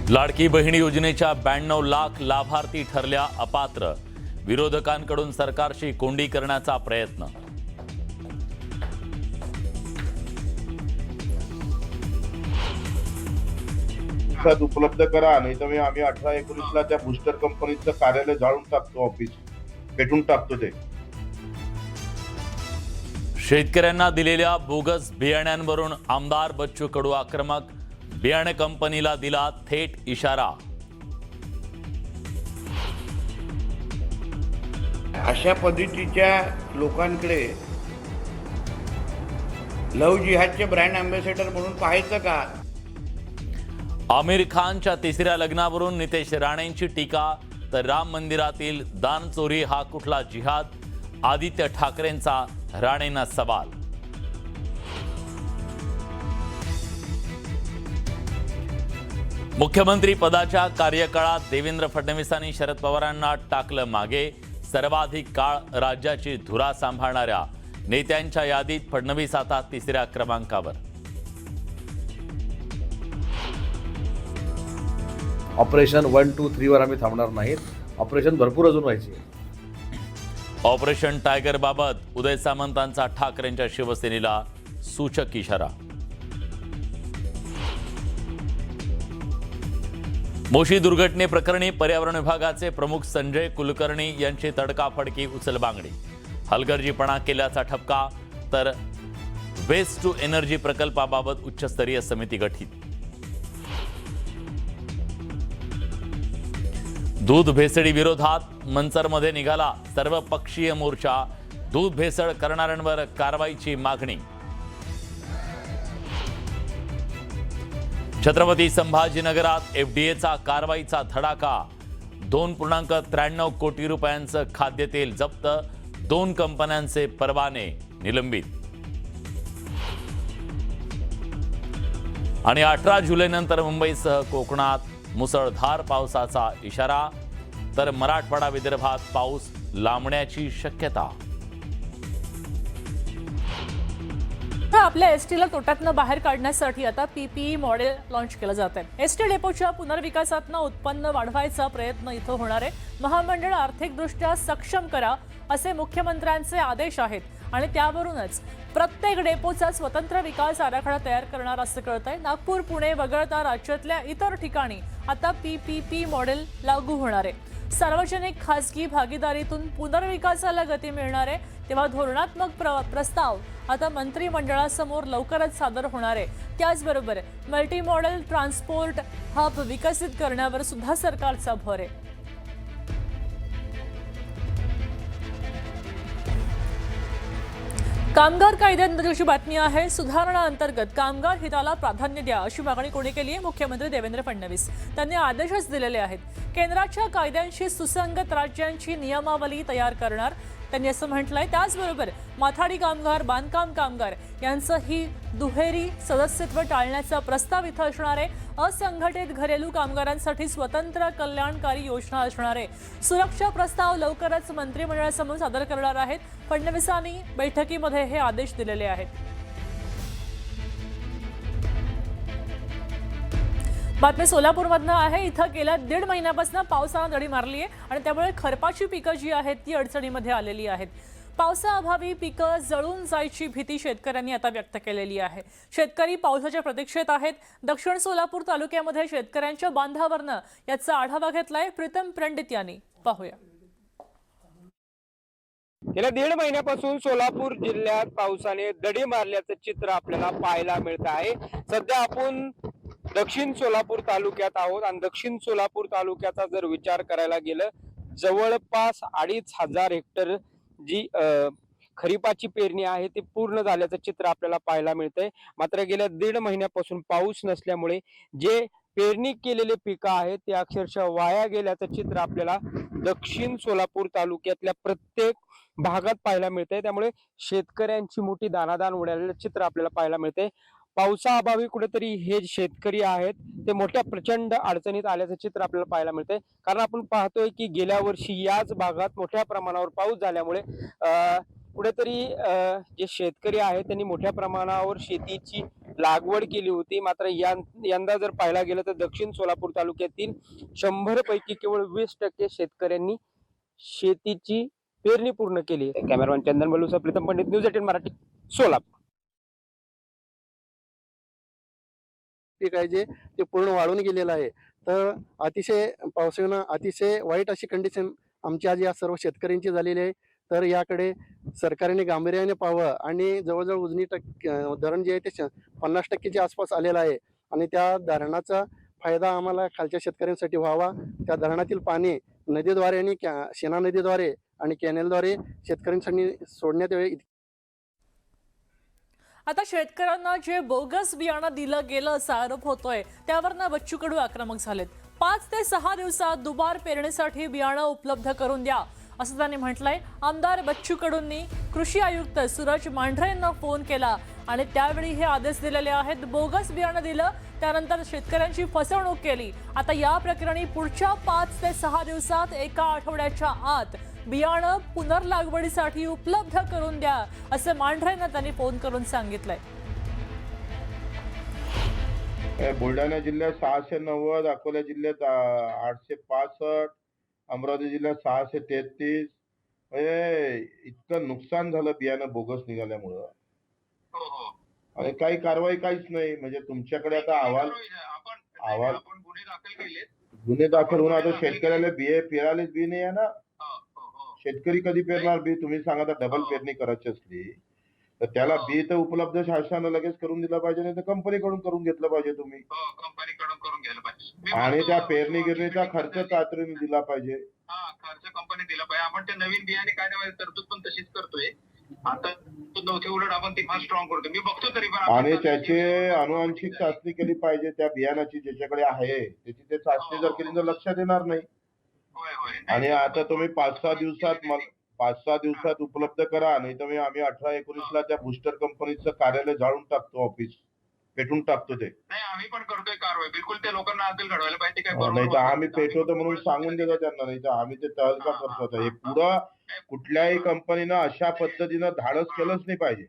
लाडकी बहीण योजनेच्या 92 लाख लाभार्थी ठरल्या अपात्र. विरोधकांकडून सरकारशी कोंडी करण्याचा प्रयत्न. उपलब्ध करा, नाही तर आम्ही 18-19 त्या बूस्टर कंपनीचं कार्यालय जाळून टाकतो, ऑफिस पेटून टाकतो ते. शेतकऱ्यांना दिलेल्या बोगस बियाण्यांवरून आमदार बच्चू कडू आक्रमक. बियाणे कंपनीला दिला थेट इशारा. अशा पद्धतीच्या लोकांकडे लव जिहादचे ब्रँड अँबॅसेडर म्हणून पाहायचं का? आमिर खानच्या तिसऱ्या लग्नावरून नितेश राणेंची टीका. तर राम मंदिरातील दान चोरी हा कुठला जिहाद? आदित्य ठाकरेंचा राणेंना सवाल. मुख्यमंत्री पदाच्या कार्यकाळात देवेंद्र फडणवीसांनी शरद पवारांना टाकलं मागे. सर्वाधिक काळ राज्याची धुरा सांभाळणाऱ्या नेत्यांच्या यादीत फडणवीस आता तिसऱ्या क्रमांकावर. ऑपरेशन 1, 2, 3 वर आम्ही थांबणार नाहीत. ऑपरेशन भरपूर अजून व्हायची. ऑपरेशन टायगर बाबत उदय सामंतांचा ठाकरेंच्या शिवसेनेला सूचक इशारा. मोशी दुर्घटनेप्रकरणी पर्यावरण विभागाचे प्रमुख संजय कुलकर्णी यांची तडकाफडकी उचलबांगडी. हलगर्जीपणा केल्याचा ठपका. तर वेस्ट टू एनर्जी प्रकल्पाबाबत उच्चस्तरीय समिती गठीत. दूध भेसळी विरोधात मंचरमध्ये निघाला सर्वपक्षीय मोर्चा. दूध भेसळ करणाऱ्यांवर कारवाईची मागणी. छत्रपती संभाजीनगरात एफडीएचा कारवाईचा धडाका. 2.93 कोटी रुपयांचं खाद्यतेल जप्त. 2 कंपन्यांचे परवाने निलंबित. आणि 18 जुलैनंतर मुंबईसह कोकणात मुसळधार पावसाचा इशारा. तर मराठवाडा विदर्भात पाऊस लांबण्याची शक्यता. आपल्या एसटीला तोट्यातनं बाहेर काढण्यासाठी आता पीपीई मॉडेल लॉन्च केलं जात आहे. एसटी डेपोच्या पुनर्विकासातनं उत्पन्न वाढवायचा प्रयत्न इथं होणार आहे. महामंडळ आर्थिकदृष्ट्या सक्षम करा असे मुख्यमंत्र्यांचे आदेश आहेत आणि त्यावरूनच प्रत्येक डेपोचा स्वतंत्र विकास आराखडा तयार करणार असं कळतंय. नागपूर, पुणे वगळता राज्यातल्या इतर ठिकाणी आता पीपीपी मॉडेल लागू होणार आहे. सार्वजनिक खासगी भागीदारीतून पुनर्विकासाला गती मिळणार आहे. तेव्हा धोरणात्मक प्रस्ताव आता मंत्रिमंडळासमोर लवकरच सादर होणार आहे. त्याचबरोबर मल्टी मॉडेल ट्रान्सपोर्ट हब विकसित करण्यावर सुद्धा सरकारचा भर आहे. कामगार कायद्यांबद्दलची बातमी आहे. सुधारणा अंतर्गत कामगार हिताला प्राधान्य द्या अशी मागणी कोणी केली आहे? मुख्यमंत्री देवेंद्र फडणवीस. त्यांनी आदेशच दिलेले आहेत. केंद्राच्या कायद्यांशी सुसंगत राज्यांची नियमावली तयार करणार त्यांनी असं म्हटलंय. त्याचबरोबर माथाडी कामगार, बांधकाम कामगार यांचं ही दुहेरी सदस्यत्व टाळण्याचा प्रस्ताव इथं असणार आहे. असंघटित घरेलू कामगारांसाठी स्वतंत्र कल्याणकारी योजना असणार आहे. सुरक्षा प्रस्ताव लवकरच मंत्रिमंडळासमोर सादर करणार आहेत. फडणवीसांनी बैठकीमध्ये हे आदेश दिलेले आहेत. बातमी सोलापूरमधनं आहे. इथं गेल्या 1.5 महिन्यापासून पावसानं दडी मारली आहे आणि त्यामुळे खरपाची पिकं जी आहेत ती अडचणीमध्ये आलेली आहेत. पावसाअभावी पिकं जळून जायची भीती शेतकऱ्यांनी आता व्यक्त केलेली आहे. शेतकरी पावसाच्या प्रतीक्षेत आहेत. दक्षिण सोलापूर तालुक्यामध्ये शेतकऱ्यांच्या बांधावरनं याचा आढावा घेतलाय प्रीतम पंडित यांनी. पाहूया. गेल्या 1.5 महिन्यापासून सोलापूर जिल्ह्यात पावसाने दडी मारल्याचं चित्र आपल्याला पाहायला मिळत आहे. सध्या आपण दक्षिण सोलापूर तालुक्यात आहोत आणि दक्षिण सोलापूर तालुक्याचा जर विचार करायला गेलं जवळपास 2,500 हेक्टर जी खरीपाची पेरणी आहे ती पूर्ण झाल्याचं चित्र आपल्याला पाहायला मिळतंय. मात्र गेल्या 1.5 महिन्यापासून पाऊस नसल्यामुळे जे पेरणी केलेले पिकं आहेत ते अक्षरशः वाया गेल्याचं चित्र आपल्याला दक्षिण सोलापूर तालुक्यातल्या प्रत्येक भागात पाहायला मिळतंय. त्यामुळे शेतकऱ्यांची मोठी दानादान उडालेलं चित्र आपल्याला पाहायला मिळतंय. पावसाअभावी कुठेतरी हे शेतकरी आहेत ते मोठ्या प्रचंड अडचणीत आल्याचं चित्र आपल्याला पाहायला मिळतंय. कारण आपण पाहतोय की गेल्या वर्षी याच भागात मोठ्या प्रमाणावर पाऊस झाल्यामुळे कुठेतरी जे शेतकरी आहेत त्यांनी मोठ्या प्रमाणावर शेतीची लागवड केली होती. मात्र यंदा जर पाहायला गेलं तर दक्षिण सोलापूर तालुक्यातील 100 पैकी केवळ 20% शेतकऱ्यांनी शेतीची पेरणी पूर्ण केली. कॅमेरामॅन चंदन बलूसा, प्रीतम पंडित, न्यूज 18 मराठी, सोलापूर. पीक आहे जे ते पूर्ण वाळून गेलेलं आहे. तर अतिशय पावसानं अतिशय वाईट अशी कंडिशन आमच्या आज या सर्व शेतकऱ्यांची झालेली आहे. तर याकडे सरकारने गांभीर्याने पाहावं आणि जवळजवळ उजनी धरण जे आहे ते 50%च्या आसपास आलेलं आहे आणि त्या धरणाचा फायदा आम्हाला खालच्या शेतकऱ्यांसाठी व्हावा. त्या धरणातील पाणी नदीद्वारे आणि शेना नदीद्वारे आणि कॅनेलद्वारे शेतकऱ्यांसाठी सोडण्यात यावे. आता शेतकऱ्यांना जे बोगस बियाणं दिलं गेलं असा आरोप होतोय त्यावरनं बच्चू कडू आक्रमक झालेत. 5 ते 6 दिवसात दुबार पेरणीसाठी बियाणं उपलब्ध करून द्या असं त्यांनी म्हटलंय. आमदार बच्चू कडूंनी कृषी आयुक्त सूरज मांढरे यांना फोन केला आणि त्यावेळी हे आदेश दिलेले आहेत. बोगस बियाणं दिलं, त्यानंतर शेतकऱ्यांची फसवणूक केली. आता या प्रकरणी पुढच्या 5 ते 6 दिवसात एका आठवड्याच्या आत बियाणं पुनर्लागवडीसाठी उपलब्ध करून द्या असं मांढरेंना त्यांनी फोन करून सांगितलंय. बुलढाणा जिल्ह्यात 690, अकोला जिल्ह्यात 865, अमरावती जिल्ह्यात 633. म्हणजे इतकं नुकसान झालं बियाणं बोगस निघाल्यामुळं आणि काही कारवाई काहीच नाही. म्हणजे तुमच्याकडे आता अहवाल गुन्हे दाखल होऊन आता शेतकऱ्याला पेरायलाच बी नाही आहे ना. शेतकरी कधी पेरणार बी? तुम्ही सांगा, तर डबल पेरणी करायची असली तर त्याला बी तर उपलब्ध शासनानं लगेच करून दिलं पाहिजे, नाही तर कंपनीकडून करून घेतलं पाहिजे तुम्ही. कंपनीकडून करून घ्यायला पाहिजे आणि त्या पेरणी गिरणीचा खर्च तातडीने दिला पाहिजे. खर्च कंपनी दिला पाहिजे. आपण ते नवीन बियाणे कायद्यामध्ये तरतूद पण तशीच करतोय. आता नव्हते, उलट आपण ती फार स्ट्रॉंग करतो. मी बघतो तरी पण. आणि त्याची अनुवांशिक चाचणी केली पाहिजे त्या बियाणाची, ज्याच्याकडे आहे त्याची ते चाचणी जर केली तर लक्षात येणार नाही. आणि आता तुम्ही 5-6 दिवसात उपलब्ध करा, नाही तर आम्ही 18-19ला त्या बुस्टर कंपनीचं कार्यालय जाळून टाकतो, ऑफिस पेटून टाकतो. ते नाही, आम्ही पण करतोय कारवाई. बिलकुल ते लोकांना अद्दल घडवायला पाहिजे. काय नाही तर आम्ही पेटवतो म्हणून सांगून देतो त्यांना, नाही तर आम्ही ते तहलका करतो. हे पुढं कुठल्याही कंपनीनं अशा पद्धतीनं धाडस केलंच नाही पाहिजे.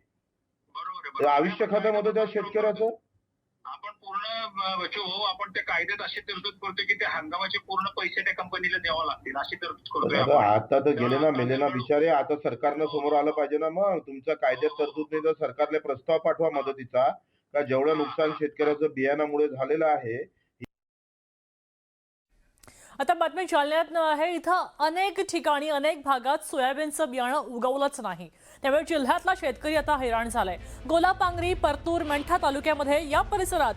बरोबर आयुष्य खतम होतं त्या शेतकऱ्याचं. आपण पूर्ण आपण ते कायद्यात अशी तरतूद करतोय की त्या हंगामाचे पूर्ण पैसे त्या कंपनीला द्यावं लागतील, अशी तरतूद करतोय. आता तर गेले ना, मेले ना बिचारे. आता सरकारनं समोर आलं पाहिजे ना. मग तुमचा कायद्यात तरतूद नाही तर सरकारला प्रस्ताव पाठवा मदतीचा, का जेवढं नुकसान शेतकऱ्याचं बियाणामुळे झालेलं आहे. आता बातमी जालन्यात आहे. इथं अनेक ठिकाणी अनेक भागात सोयाबीनचं बियाणं उगवलंच नाही. त्यामुळे जिल्ह्यातला शेतकरी आता हैराण झालाय. गोलापांगरी, परतूर, मंठा तालुक्यामध्ये या परिसरात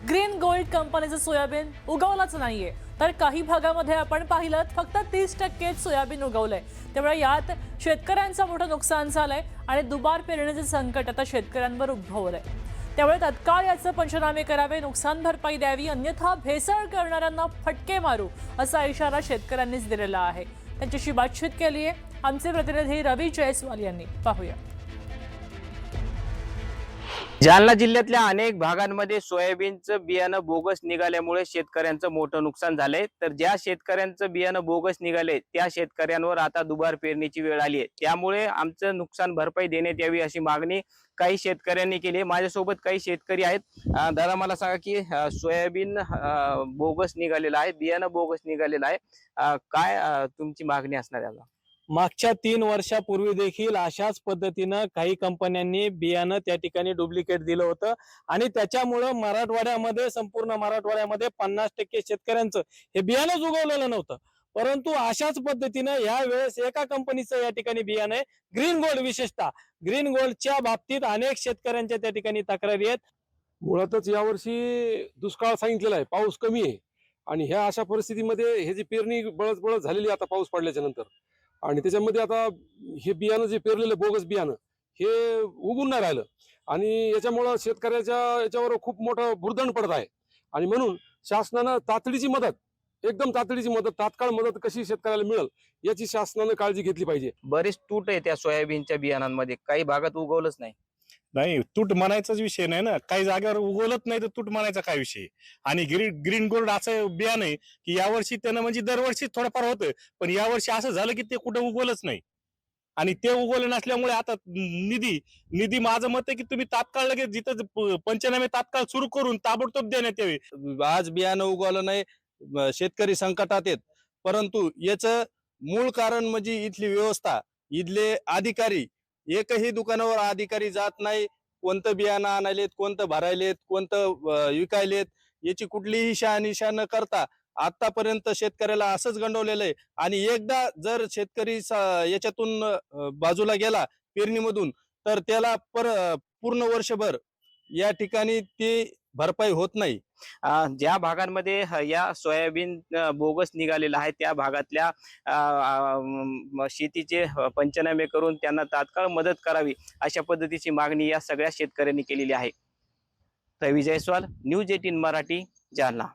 ग्रीन गोल्ड कंपनीचं सोयाबीन उगवलंच नाहीये. तर काही भागामध्ये आपण पाहिलं फक्त 30% सोयाबीन उगवलंय. त्यामुळे यात शेतकऱ्यांचं मोठं नुकसान झालंय आणि दुबार पेरणीचं संकट आता शेतकऱ्यांवर उद्भवलंय. त्यामुळे तत्काळ याचे पंचनामे करावे, नुकसान भरपाई द्यावी, अन्यथा भेसळ करणाऱ्यांना फटके मारू असा इशारा शेतकऱ्यांनीच दिलेला आहे. त्यांच्याशी बातचीत केली आहे आमचे प्रतिनिधी रवी जयस्वाल यांनी. पाहूया. जालना जिल्ह्यातल्या अनेक भागांमध्ये सोयाबीनचं बियाणं बोगस निघाल्यामुळे शेतकऱ्यांचं मोठं नुकसान झालंय. तर ज्या शेतकऱ्यांचं बियाणं बोगस निघाले त्या शेतकऱ्यांवर आता दुबार पेरणीची वेळ आली आहे. त्यामुळे आमचं नुकसान भरपाई देण्यात यावी अशी मागणी काही शेतकऱ्यांनी केली आहे. माझ्यासोबत काही शेतकरी आहेत. दादा, मला सांगा की सोयाबीन बोगस निघालेलं आहे, बियाणं बोगस निघालेलं आहे, काय तुमची मागणी असणार याला? मागच्या 3 वर्षापूर्वी देखील अशाच पद्धतीनं काही कंपन्यांनी बियाणं त्या ठिकाणी डुप्लिकेट दिलं होतं आणि त्याच्यामुळं मराठवाड्यामध्ये, संपूर्ण मराठवाड्यामध्ये 50% शेतकऱ्यांचं हे बियाणंच उगवलेलं नव्हतं. परंतु अशाच पद्धतीनं या वेळेस एका कंपनीचं या ठिकाणी बियाणं आहे, ग्रीन गोल्ड. विशेषतः ग्रीन गोल्डच्या बाबतीत अनेक शेतकऱ्यांच्या त्या ठिकाणी तक्रारी आहेत. मुळातच यावर्षी दुष्काळ सांगितलेला आहे, पाऊस कमी आहे आणि ह्या अशा परिस्थितीमध्ये हे जी पेरणी बळच झालेली आता पाऊस पडल्याच्या नंतर, आणि त्याच्यामध्ये आता हे बियाणं जे पेरलेलं बोगस बियाणं हे उगून नाही राहिलं आणि याच्यामुळं शेतकऱ्याच्या याच्यावर खूप मोठं भुर्दंड पडत आहे. आणि म्हणून शासनानं तातडीची मदत, एकदम तातडीची मदत, तात्काळ मदत कशी शेतकऱ्याला मिळेल याची शासनानं काळजी घेतली पाहिजे. बरेच तूट आहे त्या सोयाबीनच्या बियाणांमध्ये, काही भागात उगवलंच नाही. नाही, तूट म्हणायचाच विषय नाही ना. काही जागेवर उगवलत नाही तर तूट म्हणायचा काय विषय. आणि ग्रीन गोल्ड असं बियाणं आहे की यावर्षी त्यानं म्हणजे दरवर्षी थोडंफार होतं, पण यावर्षी असं झालं की ते कुठं उगवलंच नाही. आणि ते उगवले नसल्यामुळे आता निधी माझं मत आहे की तुम्ही तात्काळ लगेच जिथं पंचनामे तात्काळ सुरू करून ताबडतोब देण्यात यावे. आज बियाणं उगवलं नाही, शेतकरी संकटात आहेत, परंतु याचं मूळ कारण म्हणजे इथली व्यवस्था, इथले अधिकारी, एकही दुकानावर अधिकारी जात नाही. कोणतं बियाणं आणायलेत, कोणतं भरायलेत, कोणतं विकायलेत, याची कुठलीही शहानिशा न करता आतापर्यंत शेतकऱ्याला असंच गंडवलेलं आहे. आणि एकदा जर शेतकरी याच्यातून बाजूला गेला पेरणीमधून, तर त्याला पूर्ण वर्षभर या ठिकाणी ती भरपाई होत नाही. ज्या भागांमध्ये या सोयाबीन बोगस निघालेला आहे त्या भागातल्या शेतीचे पंचनामे करून त्यांना तात्काळ मदत करावी अशा पद्धतीची मागणी या सगळ्या शेतकऱ्यांनी केलेली आहे. रवी जयस्वाल, न्यूज 18 मराठी, जालना.